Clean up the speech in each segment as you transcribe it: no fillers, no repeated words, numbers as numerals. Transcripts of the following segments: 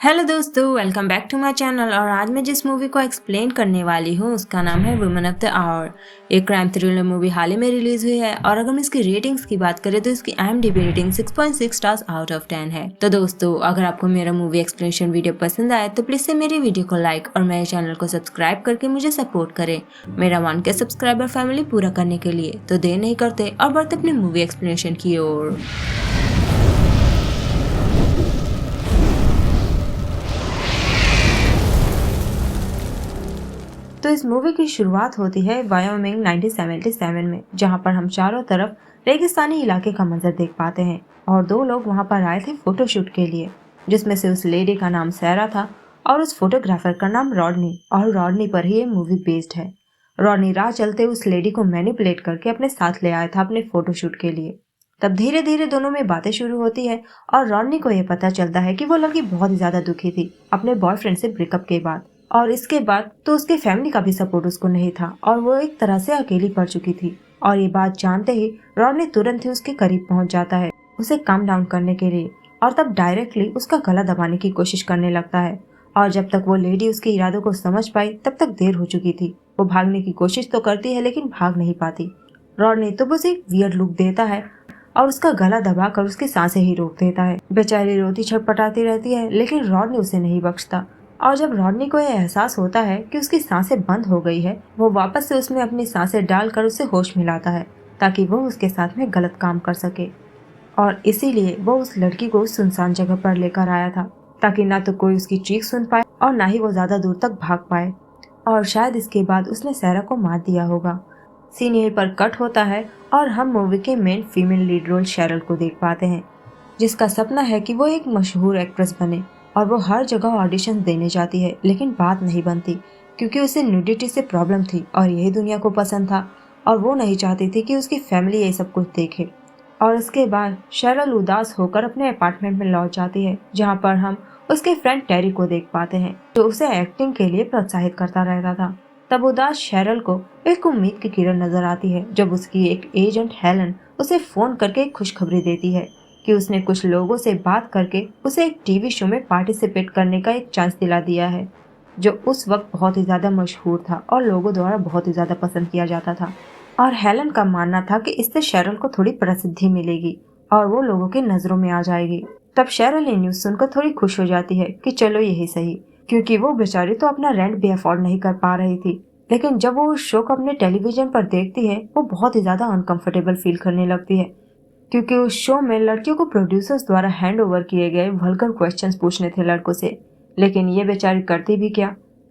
Hello दोस्तों, welcome back to my channel. और आज मैं जिस मूवी को एक्सप्लेन करने वाली हूँ उसका नाम है वुमेन ऑफ द आवर। एक क्राइम थ्रिलर मूवी हाल ही में रिलीज हुई है और अगर हम इसकी रेटिंग्स की बात करें तो इसकी IMDb rating 6.6 stars out of 10 है। तो दोस्तों, अगर आपको मेरा मूवी एक्सप्लेनेशन वीडियो पसंद आए तो प्लीज से मेरी वीडियो को लाइक और मेरे चैनल को सब्सक्राइब करके मुझे सपोर्ट करें मेरा 1K सब्सक्राइबर फैमिली पूरा करने के लिए। तो देर नहीं करते और बढ़ते अपनी मूवी एक्सप्लेनेशन की ओर। तो इस मूवी की शुरुआत होती है वायोमिंग 1977 में, जहां पर हम चारों तरफ रेगिस्तानी इलाके का मंजर देख पाते हैं और दो लोग वहां पर आए थे फोटोशूट के लिए, जिसमें से उस लेडी का नाम सैरा था और उस फोटोग्राफर का नाम रॉडनी, और रॉडनी पर ही ये मूवी बेस्ड है। रॉडनी राह चलते उस लेडी को मैनिपुलेट करके अपने साथ ले आया था अपने फोटोशूट के लिए। तब धीरे धीरे दोनों में बातें शुरू होती है और रॉडनी को यह पता चलता है कि वो लड़की बहुत ही ज्यादा दुखी थी अपने बॉयफ्रेंड से ब्रेकअप के बाद, और इसके बाद तो उसके फैमिली का भी सपोर्ट उसको नहीं था और वो एक तरह से अकेली पड़ चुकी थी। और ये बात जानते ही रॉडनी तुरंत ही उसके करीब पहुंच जाता है उसे काम डाउन करने के लिए, और तब डायरेक्टली उसका गला दबाने की कोशिश करने लगता है। और जब तक वो लेडी उसके इरादों को समझ पाई तब तक देर हो चुकी थी। वो भागने की कोशिश तो करती है लेकिन भाग नहीं पाती। रॉडनी तो उसे एक वियर्ड लुक देता है और उसका गला दबाकर उसकी सांसें ही रोक देता है। बेचारी रोती छटपटाती रहती है लेकिन रॉडनी उसे नहीं बख्शता। और जब रॉडनी को यह एहसास होता है कि उसकी सांसें बंद हो गई है, वो वापस से उसमें अपनी सांसें डालकर उसे होश मिलाता है ताकि वो उसके साथ में गलत काम कर सके। और इसीलिए वो उस लड़की को उस सुनसान जगह पर लेकर आया था ताकि ना तो कोई उसकी चीख सुन पाए और ना ही वो ज्यादा दूर तक भाग पाए। और शायद इसके बाद उसने सैरा को मार दिया होगा। सीन यहीं पर कट होता है और हम मूवी के main female lead role Sheryl को देख पाते हैं, जिसका सपना है कि वो एक मशहूर एक्ट्रेस बने। और वो हर जगह ऑडिशन देने जाती है लेकिन बात नहीं बनती क्योंकि उसे न्यूडिटी से प्रॉब्लम थी और यही दुनिया को पसंद था और वो नहीं चाहती थी कि उसकी फैमिली ये सब कुछ देखे। और उसके बाद शेरल उदास होकर अपने अपार्टमेंट में लौट जाती है, जहाँ पर हम उसके फ्रेंड टेरी को देख पाते हैं जो उसे एक्टिंग के लिए प्रोत्साहित करता रहता था। तब उदास शेरल को एक उम्मीद की किरण नजर आती है जब उसकी एक एजेंट हेलन उसे फोन करके एक खुशखबरी देती है कि उसने कुछ लोगों से बात करके उसे एक टीवी शो में पार्टिसिपेट करने का एक चांस दिला दिया है, जो उस वक्त बहुत ही ज्यादा मशहूर था और लोगों द्वारा बहुत ही ज्यादा पसंद किया जाता था। और हेलन का मानना था कि इससे शेरल को थोड़ी प्रसिद्धि मिलेगी और वो लोगों की नजरों में आ जाएगी। तब शेरल ये न्यूज सुनकर थोड़ी खुश हो जाती है कि चलो यही सही, क्योंकि वो बेचारी तो अपना रेंट भी अफोर्ड नहीं कर पा रही थी। लेकिन जब वो उस शो को अपने टेलीविजन पर देखती है वो बहुत ही ज्यादा अनकंफर्टेबल फील करने लगती है, क्योंकि उस शो में लड़कियों को प्रोड्यूसर्स द्वारा हैंड ओवर किए गए वल्गर क्वेश्चंस पूछने थे लड़कों से। लेकिन ये बेचारी करती भी क्या,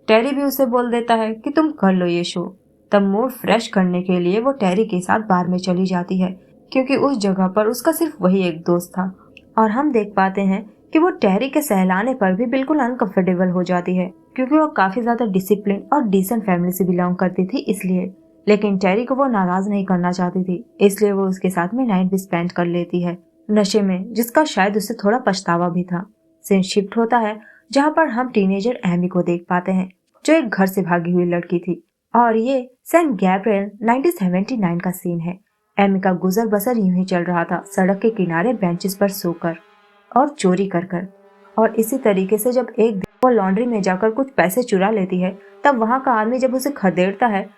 टेरी भी उसे बोल देता है कि तुम कर लो ये शो। तब मूड फ्रेश करने के लिए वो टेरी के साथ बार में चली जाती है, क्योंकि उस जगह पर उसका सिर्फ वही एक दोस्त था। और हम देख पाते हैं कि वो टेरी के सहलाने पर भी बिल्कुल अनकंफर्टेबल हो जाती है, क्योंकि वो काफी ज्यादा डिसिप्लिन और डिसेंट फैमिली से बिलोंग करती थी इसलिए। लेकिन टेरी को वो नाराज नहीं करना चाहती थी, इसलिए वो उसके साथ में नाइट भी स्पेंड कर लेती है नशे में, जिसका शायद उसे थोड़ा पछतावा भी था। सीन शिफ्ट होता है जहाँ पर हम टीनेजर एमी को देख पाते हैं जो एक घर से भागी हुई लड़की थी। और ये सेंट गैब्रियल 1979 का सीन है। एमी का गुजर बसर यूं ही चल रहा था, सड़क के किनारे बेंचेस पर सोकर और चोरी कर कर। और इसी तरीके से जब एक दिन वो लॉन्ड्री में जाकर कुछ पैसे चुरा लेती है, तब वहाँ का आदमी जब उसे खदेड़ता है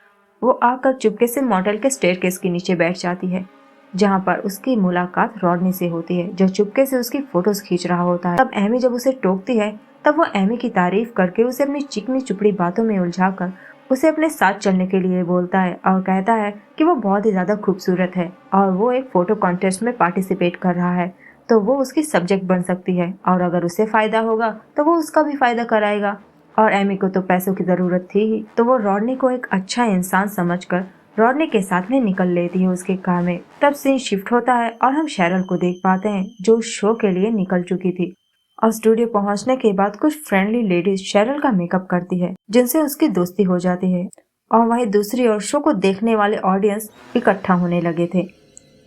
वो आकर चुपके से मॉडल के स्टेयरकेस के नीचे बैठ जाती है, जहाँ पर उसकी मुलाकात रॉडनी से होती है जो चुपके से उसकी फोटोज खींच रहा होता है। तब एमी जब उसे टोकती है तब वो एमी की तारीफ करके उसे अपनी चिकनी चुपड़ी बातों में उलझाकर उसे अपने साथ चलने के लिए बोलता है और कहता है कि वो बहुत ही ज्यादा खूबसूरत है और वो एक फोटो कॉन्टेस्ट में पार्टिसिपेट कर रहा है तो वो उसकी सब्जेक्ट बन सकती है, और अगर उसे फायदा होगा तो वो उसका भी फायदा कराएगा। और एमी को तो पैसों की जरूरत थी ही, तो वो रॉडनी को एक अच्छा इंसान समझकर रॉडनी के साथ में निकल लेती है उसके कार में। तब सीन शिफ्ट होता है और हम शेरल को देख पाते हैं जो उस शो के लिए निकल चुकी थी। और स्टूडियो पहुंचने के बाद कुछ फ्रेंडली लेडीज शेरल का मेकअप करती है जिनसे उसकी दोस्ती हो जाती है। और वहीं दूसरी ओर शो को देखने वाले ऑडियंस इकट्ठा होने लगे थे,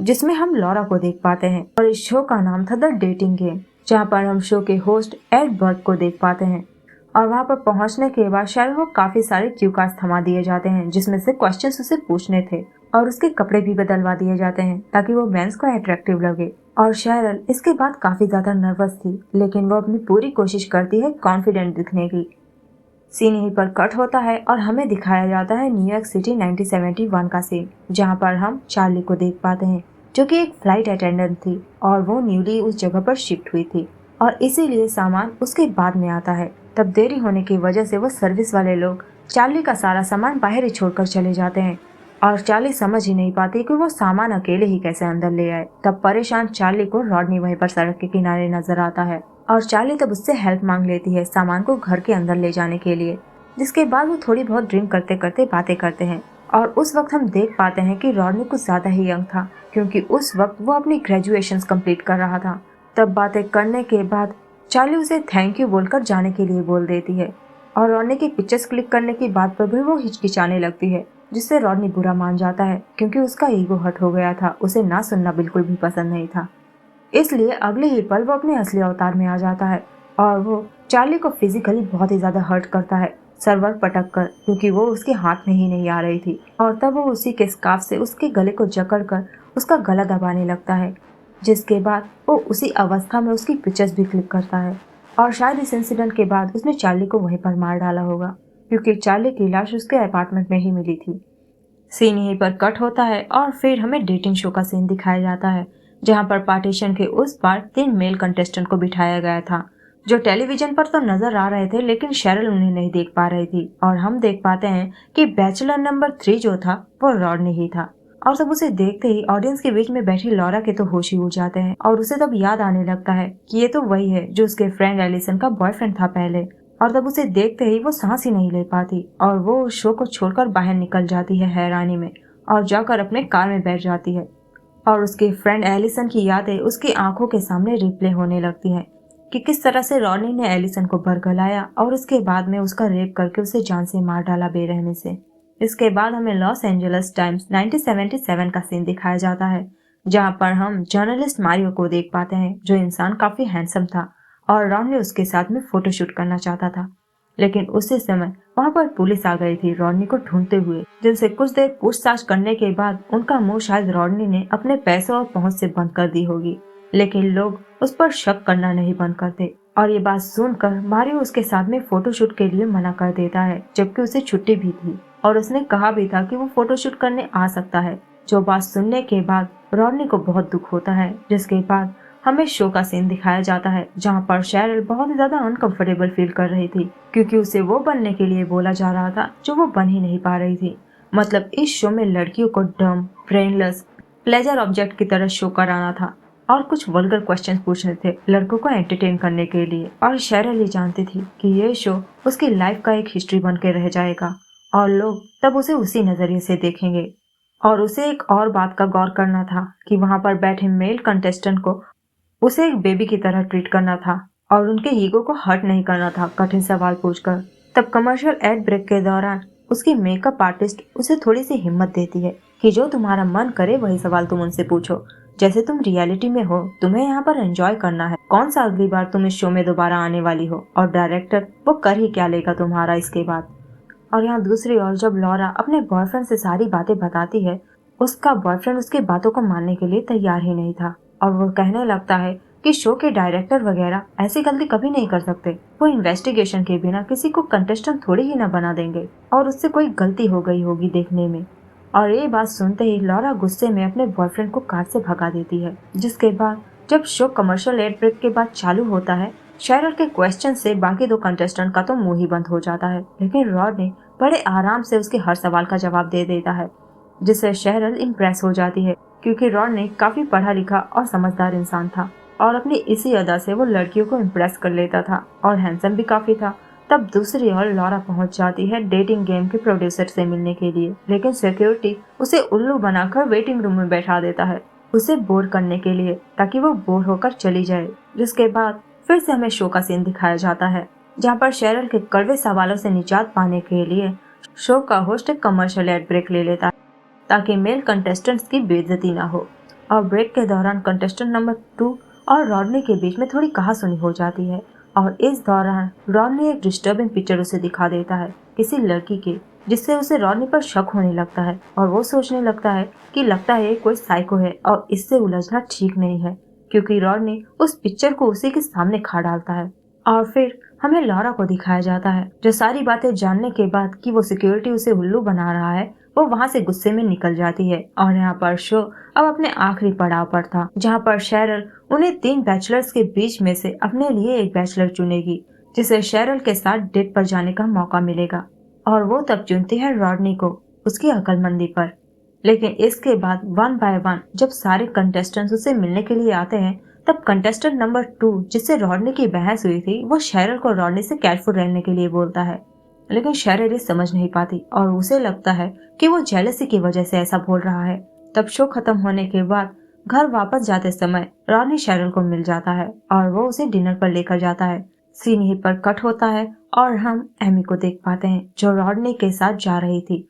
जिसमें हम लॉरा को देख पाते हैं। और इस शो का नाम था द डेटिंग गेम, जहाँ पर हम शो के होस्ट एड बर्ग को देख पाते हैं। और वहाँ पर पहुँचने के बाद शेरल को काफी सारे क्यू कार्ड्स थमा दिए जाते हैं जिसमें से क्वेश्चंस उसे पूछने थे और उसके कपड़े भी बदलवा दिए जाते हैं ताकि वो मेंस को अट्रैक्टिव लगे। और शेरल इसके बाद काफी ज्यादा नर्वस थी, लेकिन वो अपनी पूरी कोशिश करती है कॉन्फिडेंट दिखने की। सीन यहीं पर कट होता है और हमें दिखाया जाता है न्यूयॉर्क सिटी 1971 का सीन, जहाँ पर हम चार्ली को देख पाते हैं, जो कि एक फ्लाइट अटेंडेंट थी और वो न्यूली उस जगह पर शिफ्ट हुई थी और इसीलिए सामान उसके बाद में आता है। तब देरी होने की वजह से वो सर्विस वाले लोग चार्ली का सारा सामान बाहर ही छोड़कर चले जाते हैं और चार्ली समझ ही नहीं पाती कि वो सामान अकेले ही कैसे अंदर ले आए। तब परेशान चार्ली को रॉडनी वहीं पर सड़क के किनारे नजर आता है और चार्ली तब उससे हेल्प मांग लेती है सामान को घर के अंदर ले जाने के लिए, जिसके बाद वो थोड़ी बहुत ड्रिंक करते करते बातें करते हैं। और उस वक्त हम देख पाते हैं कि रॉडनी कुछ ज्यादा ही यंग था, क्योंकि उस वक्त वो अपनी ग्रेजुएशन कंप्लीट कर रहा था। तब बातें करने के बाद चार्ली उसे थैंक यू बोलकर जाने के लिए बोल देती है और रॉडनी की पिक्चर्स क्लिक करने की बात पर भी वो हिचकिचाने लगती है, जिससे रॉडनी बुरा मान जाता है क्योंकि उसका ईगो हर्ट हो गया था। उसे ना सुनना बिल्कुल भी पसंद नहीं था, इसलिए अगले ही पल वो अपने असली अवतार में आ जाता है और वो चार्ली को फिजिकली बहुत ही ज्यादा हर्ट करता है सर्वर पटक कर, क्योंकि वो उसके हाथ में ही नहीं आ रही थी। और तब वो उसी के स्कार्फ से उसके गले को जकड़कर उसका गला दबाने लगता है, जिसके बाद वो उसी अवस्था में उसकी पिक्चर्स भी क्लिक करता है। और शायद इस इंसिडेंट के बाद उसने चार्ली को वहीं पर मार डाला होगा, क्योंकि चार्ली की लाश उसके अपार्टमेंट में ही मिली थी। सीन यहीं पर कट होता है और फिर हमें डेटिंग शो का सीन दिखाया जाता है, जहां पर पार्टीशन के उस पार 3 मेल कंटेस्टेंट को बिठाया गया था, जो टेलीविजन पर तो नजर आ रहे थे लेकिन शेरल उन्हें नहीं देख पा रही थी। और हम देख पाते हैं कि बैचलर नंबर 3 जो था वो रॉडनी ही था। और सब उसे देखते ही ऑडियंस के बीच में बैठी लॉरा के तो होश ही उड़ जाते हैं और उसे तब याद आने लगता है कि ये तो वही है जो उसके फ्रेंड एलिसन का बॉयफ्रेंड था पहले। और तब उसे देखते ही वो सांस ही नहीं ले पाती और वो उस शो को छोड़कर बाहर निकल जाती है हैरानी में और जाकर अपने कार में बैठ जाती है। और उसके फ्रेंड एलिसन की यादें उसकी आंखों के सामने रिप्ले होने लगती हैं कि किस तरह से रॉनी ने एलिसन को बरगलाया और उसके बाद में उसका रेप करके उसे जान से मार डाला बेरहमी से। इसके बाद हमें लॉस एंजलिस टाइम्स 1977 का सीन दिखाया जाता है, जहां पर हम जर्नलिस्ट मारियो को देख पाते हैं, जो इंसान काफी हैंडसम था और रॉनी उसके साथ में फोटोशूट करना चाहता था। लेकिन उसी समय वहां पर पुलिस आ गई थी रॉडनी को ढूंढते हुए, जिनसे कुछ देर पूछताछ करने के बाद उनका मुंह शायद रॉडनी ने अपने पैसों और पहुंच से बंद कर दी होगी। लेकिन लोग उस पर शक करना नहीं बंद करते और ये बात सुनकर मारियो उसके साथ में फोटोशूट के लिए मना कर देता है, जबकि उसे छुट्टी भी थी और उसने कहा भी था कि वो फोटोशूट करने आ सकता है। जो बात सुनने के बाद रॉडनी को बहुत दुख होता है, जिसके बाद हमें शो का सीन दिखाया जाता है जहाँ पर शेरल बहुत ही ज्यादा अनकंफर्टेबल फील कर रही थी, क्योंकि उसे वो बनने के लिए बोला जा रहा था जो वो बन ही नहीं पा रही थी। मतलब इस शो में लड़कियों को डम, ब्रेनलेस, प्लेजर ऑब्जेक्ट की तरह शो कराना था और कुछ वल्गर क्वेश्चंस पूछने थे लड़कों को एंटरटेन करने के लिए। और शेरल ही जानती थी कि ये शो उसकी लाइफ का एक हिस्ट्री बन के रह जाएगा और लोग तब उसे उसी नजरिए से देखेंगे। और उसे एक और बात का गौर करना था कि वहां पर बैठे मेल कंटेस्टेंट को उसे एक बेबी की तरह ट्रीट करना था और उनके ईगो को हर्ट नहीं करना था कठिन सवाल पूछकर। तब कमर्शियल एड ब्रेक के दौरान उसकी मेकअप आर्टिस्ट उसे थोड़ी सी हिम्मत देती है कि जो तुम्हारा मन करे वही सवाल तुम उनसे पूछो, जैसे तुम रियलिटी में हो, तुम्हें यहाँ पर एंजॉय करना है, कौन सा अगली बार तुम इस शो में दोबारा आने वाली हो और डायरेक्टर वो कर ही क्या लेगा तुम्हारा इसके बाद। और यहाँ दूसरी ओर जब लॉरा अपने बॉयफ्रेंड से सारी बातें बताती है, उसका बॉयफ्रेंड उसकी बातों को मानने के लिए तैयार ही नहीं था और वो कहने लगता है कि शो के डायरेक्टर वगैरह ऐसी गलती कभी नहीं कर सकते, वो इन्वेस्टिगेशन के बिना किसी को कंटेस्टेंट थोड़ी ही न बना देंगे और उससे कोई गलती हो गई होगी देखने में। और ये बात सुनते ही लॉरा गुस्से में अपने बॉयफ्रेंड को कार से भगा देती है, जिसके बाद जब शो कमर्शियल एड ब्रेक के बाद चालू होता है, शेरल के क्वेश्चन से बाकी 2 कंटेस्टेंट का तो मुंह ही बंद हो जाता है, लेकिन रॉड ने बड़े आराम से उसके हर सवाल का जवाब दे देता है, जिससे शेरल इम्प्रेस हो जाती है, क्योंकि रॉड ने काफी पढ़ा लिखा और समझदार इंसान था और अपनी इसी अदा से वो लड़कियों को इम्प्रेस कर लेता था और हैंडसम भी काफी था। तब दूसरी ओर लॉरा पहुंच जाती है डेटिंग गेम के प्रोड्यूसर से मिलने के लिए, लेकिन सिक्योरिटी उसे उल्लू बनाकर वेटिंग रूम में बैठा देता है उसे बोर करने के लिए, ताकि वो बोर होकर चली जाए। जिसके बाद फिर से हमें शो का सीन दिखाया जाता है, जहाँ पर शेरल के कड़वे सवालों से निजात पाने के लिए शो का होस्ट एक कमर्शियल एड ब्रेक ले लेता है ताकि मेल कंटेस्टेंट्स की बेइज्जती ना हो। और ब्रेक के दौरान कंटेस्टेंट नंबर 2 और रॉडनी के बीच में थोड़ी कहासुनी हो जाती है और इस दौरान रॉडनी एक डिस्टर्बिंग पिक्चर उसे दिखा देता है किसी लड़की के, जिससे उसे रॉडनी पर शक होने लगता है और वो सोचने लगता है कि लगता है कोई साइको है और इससे उलझना ठीक नहीं है, क्योंकि रॉडनी उस पिक्चर को उसी के सामने खा डालता है। और फिर हमें लॉरा को दिखाया जाता है, जो सारी बातें जानने के बाद कि वो सिक्योरिटी उसे उल्लू बना रहा है, वो वहाँ से गुस्से में निकल जाती है। और यहाँ पर शो अब अपने आखिरी पड़ाव पर था, जहाँ पर शेरल उन्हें 3 बैचलर्स के बीच में से अपने लिए एक बैचलर चुनेगी, जिसे शेरल के साथ डेट पर जाने का मौका मिलेगा। और वो तब चुनती है रॉडनी को, उसकी अक्लमंदी पर। लेकिन इसके बाद 1 बाय 1 जब सारे कंटेस्टेंट्स उसे मिलने के लिए आते हैं, तब कंटेस्टेंट नंबर 2 जिससे रॉडनी की बहस हुई थी, वो शेरल को रॉडनी से केयरफुल रहने के लिए बोलता है। लेकिन शेरल ये समझ नहीं पाती और उसे लगता है कि वो जेलसी की वजह से ऐसा बोल रहा है। तब शो खत्म होने के बाद घर वापस जाते समय रॉडनी शेरल को मिल जाता है और वो उसे डिनर पर लेकर जाता है। सीन यहीं पर कट होता है और हम एमी को देख पाते हैं, जो रॉडनी के साथ जा रही थी।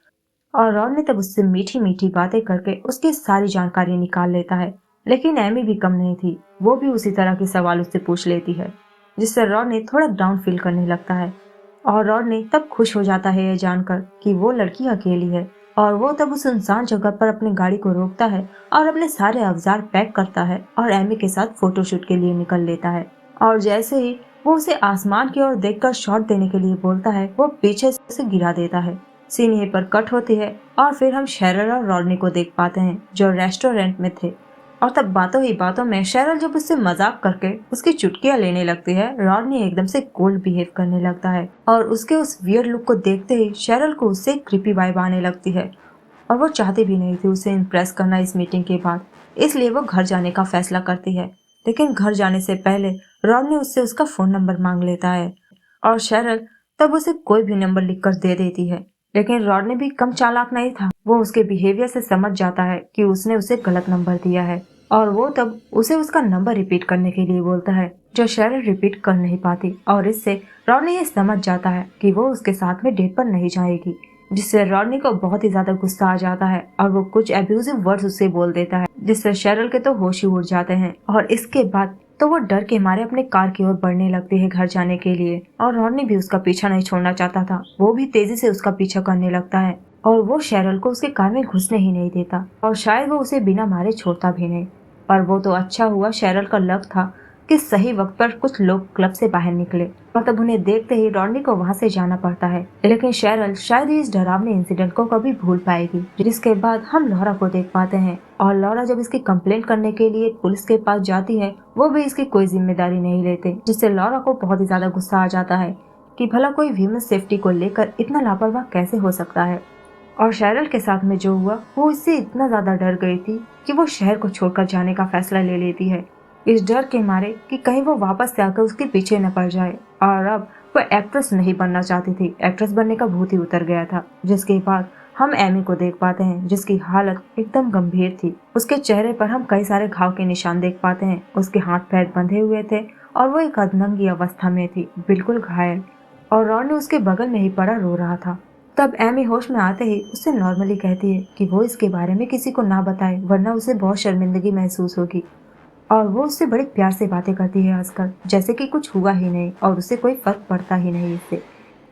और रॉडनी तब उससे मीठी मीठी बातें करके उसकी सारी जानकारी निकाल लेता है। लेकिन एमी भी कम नहीं थी, वो भी उसी तरह के सवाल उससे पूछ लेती है, जिससे रॉडनी थोड़ा डाउन फील करने लगता है। और रॉडनी तब खुश हो जाता है ये जानकर कि वो लड़की अकेली है। और वो तब उस सुनसान जगह पर अपनी गाड़ी को रोकता है और अपने सारे औजार पैक करता है और एमी के साथ फोटोशूट के लिए निकल लेता है। और जैसे ही वो उसे आसमान की ओर देखकर शॉट देने के लिए बोलता है, वो पीछे से उसे गिरा देता है। सीन यहीं पर कट होती है और फिर हम शेरल और रॉडनी को देख पाते हैं, जो रेस्टोरेंट में थे। और तब बातों ही बातों में शेरल जब उससे मजाक करके उसकी चुटकियां लेने लगती है, रॉडनी एकदम से कोल्ड बिहेव करने लगता है और उसके उस वियर्ड लुक को देखते ही शेरल को उससे क्रीपी वाइब आने लगती है। और वो चाहती भी नहीं थी उसे इम्प्रेस करना इस मीटिंग के बाद, इसलिए वो घर जाने का फैसला करती है। लेकिन घर जाने से पहले रॉडनी उससे उसका फोन नंबर मांग लेता है और शेरल तब उसे कोई भी नंबर लिखकर दे देती है। लेकिन रॉडनी भी कम चालाक नहीं था, वो उसके बिहेवियर से समझ जाता है कि उसने उसे गलत नंबर दिया है और वो तब उसे उसका नंबर रिपीट करने के लिए बोलता है, जो शेरल रिपीट कर नहीं पाती। और इससे रॉडनी ये समझ जाता है कि वो उसके साथ में डेट पर नहीं जाएगी, जिससे रॉडनी को बहुत ही ज्यादा गुस्सा आ जाता है और वो कुछ एब्यूजिव वर्ड्स उससे बोल देता है, जिससे शेरल के तो होश ही उड़ जाते हैं। और इसके बाद तो वो डर के मारे अपने कार की ओर बढ़ने लगती है घर जाने के लिए। और रॉडनी भी उसका पीछा नहीं छोड़ना चाहता था, वो भी तेजी से उसका पीछा करने लगता है और वो शेरल को उसके कार में घुसने ही नहीं देता और शायद वो उसे बिना मारे छोड़ता भी नहीं। पर वो तो अच्छा हुआ शेरल का लक था कि सही वक्त पर कुछ लोग क्लब से बाहर निकले और तब उन्हें देखते ही रॉडनी को वहाँ से जाना पड़ता है। लेकिन शेरल शायद ही इस डरावने इंसिडेंट को कभी भूल पाएगी। जिसके बाद हम लॉरा को देख पाते हैं और लॉरा जब इसकी कंप्लेंट करने के लिए पुलिस के पास जाती है, वो भी इसकी कोई जिम्मेदारी नहीं लेते, जिससे लॉरा को बहुत ही ज्यादा गुस्सा आ जाता है कि भला कोई ह्यूमन सेफ्टी को लेकर इतना लापरवाह कैसे हो सकता है। और शेरल के साथ में जो हुआ, वो इससे इतना ज्यादा डर गई थी कि वो शहर को छोड़कर जाने का फैसला ले लेती है, इस डर के मारे कि कहीं वो वापस से आकर उसके पीछे न पड़ जाए। और अब वो एक्ट्रेस नहीं बनना चाहती थी, एक्ट्रेस बनने का भूत ही उतर गया था। जिसके बाद हम एमी को देख पाते हैं, जिसकी हालत एकदम गंभीर थी। उसके चेहरे पर हम कई सारे घाव के निशान देख पाते हैं, उसके हाथ पैर बंधे हुए थे और वो एक अधनंगी अवस्था में थी, बिल्कुल घायल। और रॉडनी उसके बगल में ही पड़ा रो रहा था। तब एमी होश में आते ही उससे नॉर्मली कहती है कि वो इसके बारे में किसी को ना बताए, वरना उसे बहुत शर्मिंदगी महसूस होगी। और वो उससे बड़े प्यार से बातें करती है आजकल, जैसे कि कुछ हुआ ही नहीं और उसे कोई फर्क पड़ता ही नहीं इससे।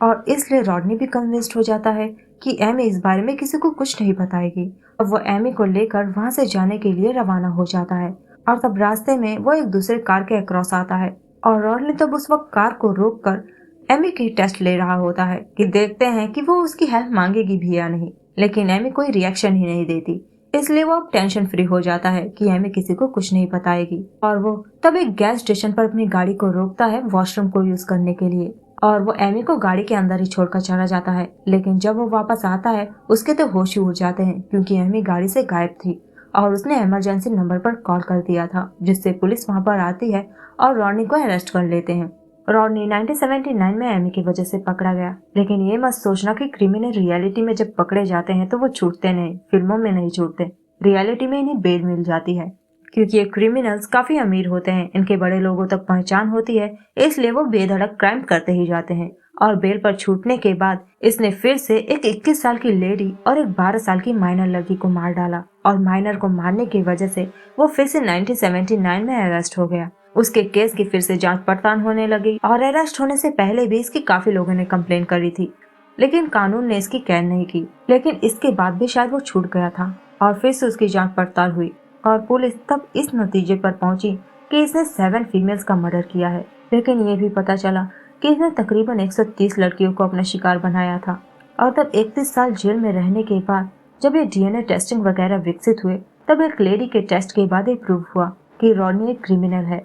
और इसलिए रॉडनी भी कन्विंस्ड हो जाता है कि एमी इस बारे में किसी को कुछ नहीं बताएगी। अब वो एमी को लेकर वहाँ से जाने के लिए रवाना हो जाता है। और तब रास्ते में वो एक दूसरे कार के अक्रॉस आता है और रॉडनी तब उस वक्त कार को रोक कर एमी की टेस्ट ले रहा होता है कि देखते हैं कि वो उसकी हेल्प मांगेगी भी या नहीं। लेकिन एमी कोई रिएक्शन ही नहीं देती, इसलिए वो अब टेंशन फ्री हो जाता है कि एमी किसी को कुछ नहीं बताएगी। और वो तब एक गैस स्टेशन पर अपनी गाड़ी को रोकता है वॉशरूम को यूज करने के लिए और वो एमी को गाड़ी के अंदर ही छोड़कर चला जाता है। लेकिन जब वो वापस आता है, उसके तो होश ही उड़ जाते हैं, क्योंकि एमी गाड़ी से गायब थी और उसने इमरजेंसी नंबर पर कॉल कर दिया था, जिससे पुलिस वहाँ पर आती है और रॉडनी को अरेस्ट कर लेते हैं। रॉडनी 1979 में एमी की वजह से पकड़ा गया। लेकिन ये मत सोचना कि क्रिमिनल रियलिटी में जब पकड़े जाते हैं तो वो छूटते नहीं, फिल्मों में नहीं छूटते। रियलिटी में इन्हें बेल मिल जाती है, क्योंकि ये क्रिमिनल्स काफी अमीर होते हैं, इनके बड़े लोगों तक पहचान होती है, इसलिए वो बेधड़क क्राइम करते ही जाते हैं। और बेल पर छूटने के बाद इसने फिर से एक 21 साल की लेडी और एक 12 साल की माइनर लड़की को मार डाला और माइनर को मारने की वजह से वो फिर से 1979 में अरेस्ट हो गया। उसके केस की फिर से जांच पड़ताल होने लगी और अरेस्ट होने से पहले भी इसकी काफी लोगों ने कंप्लेन करी थी। लेकिन कानून ने इसकी कैद नहीं की। लेकिन इसके बाद भी शायद वो छूट गया था और फिर से उसकी जांच पड़ताल हुई और पुलिस तब इस नतीजे पर पहुंची कि इसने 7 फीमेल्स का मर्डर किया है। लेकिन ये भी पता चला कि इसने तकरीबन 130 लड़कियों को अपना शिकार बनाया था। और तब 31 साल जेल में रहने के बाद जब ये डीएनए टेस्टिंग वगैरह विकसित हुए, तब एक लेडी के टेस्ट के बाद ये प्रूव हुआ कि रॉडनी एक क्रिमिनल है।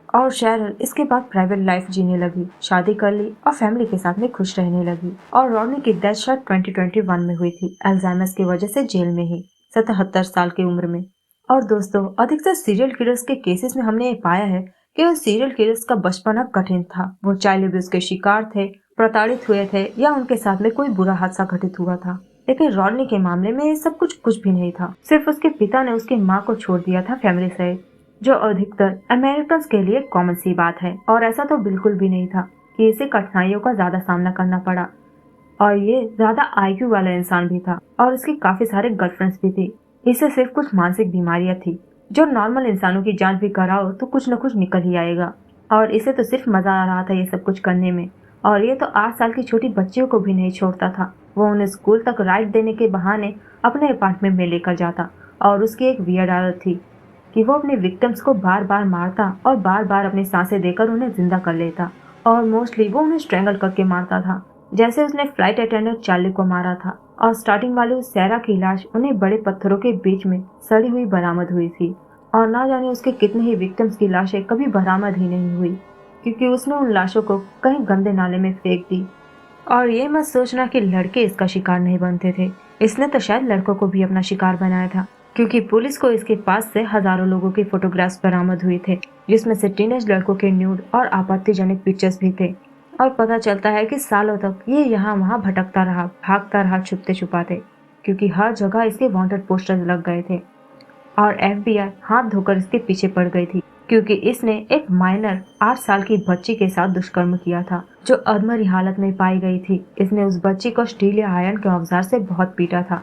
और शेरिल इसके बाद प्राइवेट लाइफ जीने लगी, शादी कर ली और फैमिली के साथ में खुश रहने लगी। और रॉडनी की डेथ शायद 2021 में हुई थी, अल्जाइमर्स की वजह से जेल में ही, 77 साल की उम्र में। और दोस्तों, अधिकतर सीरियल किलर्स के केसेस में हमने ये पाया है कि उन सीरियल किलर्स का बचपना कठिन था। वो चाइल्ड अब्यूज के शिकार थे, प्रताड़ित हुए थे या उनके साथ में कोई बुरा हादसा घटित हुआ था। लेकिन रॉडनी के मामले में ये सब कुछ भी नहीं था। सिर्फ उसके पिता ने उसकी माँ को छोड़ दिया था फैमिली सहित, जो अधिकतर अमेरिकन के लिए कॉमन सी बात है। और ऐसा तो बिल्कुल भी नहीं था कि इसे कठिनाइयों का ज्यादा सामना करना पड़ा। और ये ज्यादा आईक्यू वाला इंसान भी था और इसके काफी सारे गर्लफ्रेंड्स भी थी। इसे सिर्फ कुछ मानसिक बीमारियां थी, जो नॉर्मल इंसानों की जांच भी कराओ तो कुछ न कुछ निकल ही आएगा। और इसे तो सिर्फ मजा आ रहा था ये सब कुछ करने में। और ये तो 8 साल की छोटी बच्चियों को भी नहीं छोड़ता था। वो उन्हें स्कूल तक राइड देने के बहाने अपने अपार्टमेंट में लेकर जाता। और उसकी एक वियर्ड आदत थी कि वो अपने विक्टिम्स को बार बार मारता और बार बार अपनी सांसें देकर उन्हें जिंदा कर लेता। और मोस्टली वो उन्हें स्ट्रेंगल करके मारता था, जैसे उसने फ्लाइट अटेंडेंट चार्ली को मारा था। और स्टार्टिंग वाली उस सैरा की लाश उन्हें बड़े पत्थरों के बीच में सड़ी हुई बरामद हुई थी। और ना जाने उसके कितने ही विक्टिम्स की लाशें कभी बरामद ही नहीं हुई, क्योंकि उसने उन लाशों को कहीं गंदे नाले में फेंक दी। और ये मत सोचना कि लड़के इसका शिकार नहीं बनते थे। इसने तो शायद लड़कों को भी अपना शिकार बनाया था, क्योंकि पुलिस को इसके पास से हजारों लोगों के फोटोग्राफ्स बरामद हुए थे, जिसमें से टीनेज लड़कों के न्यूड और आपत्तिजनक पिक्चर्स भी थे। और पता चलता है कि सालों तक ये यहाँ वहाँ भटकता रहा, भागता रहा छुपते छुपाते, क्योंकि हर जगह इसके वांटेड पोस्टर्स लग गए थे। और एफबीआई हाथ धोकर इसके पीछे पड़ गई थी, क्योंकि इसने एक माइनर 8 साल की बच्ची के साथ दुष्कर्म किया था, जो अधमरी हालत में पाई गई थी। इसने उस बच्ची को स्टील या आयरन के औजार से बहुत पीटा था,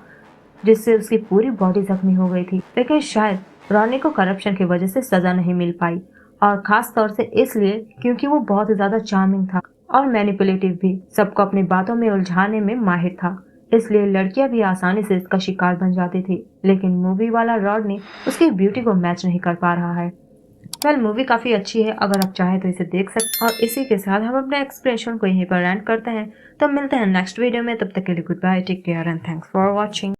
जिससे उसकी पूरी बॉडी जख्मी हो गई थी। लेकिन शायद रॉनी को करप्शन की वजह से सजा नहीं मिल पाई, और खास तौर से इसलिए क्योंकि वो बहुत ही ज्यादा चार्मिंग था और मैनिपुलेटिव भी, सबको अपनी बातों में उलझाने में माहिर था। इसलिए लड़कियां भी आसानी से इसका शिकार बन जाती थी। लेकिन मूवी वाला रॉडनी उसकी ब्यूटी को मैच नहीं कर पा रहा है। वेल, मूवी काफी अच्छी है, अगर आप चाहें तो इसे देख सकते। और इसी के साथ हम अपने एक्सप्रेशन को यहीं पर एंड करते हैं। तो मिलते हैं नेक्स्ट वीडियो में, तब तक के लिए goodbye, take care and thanks for watching.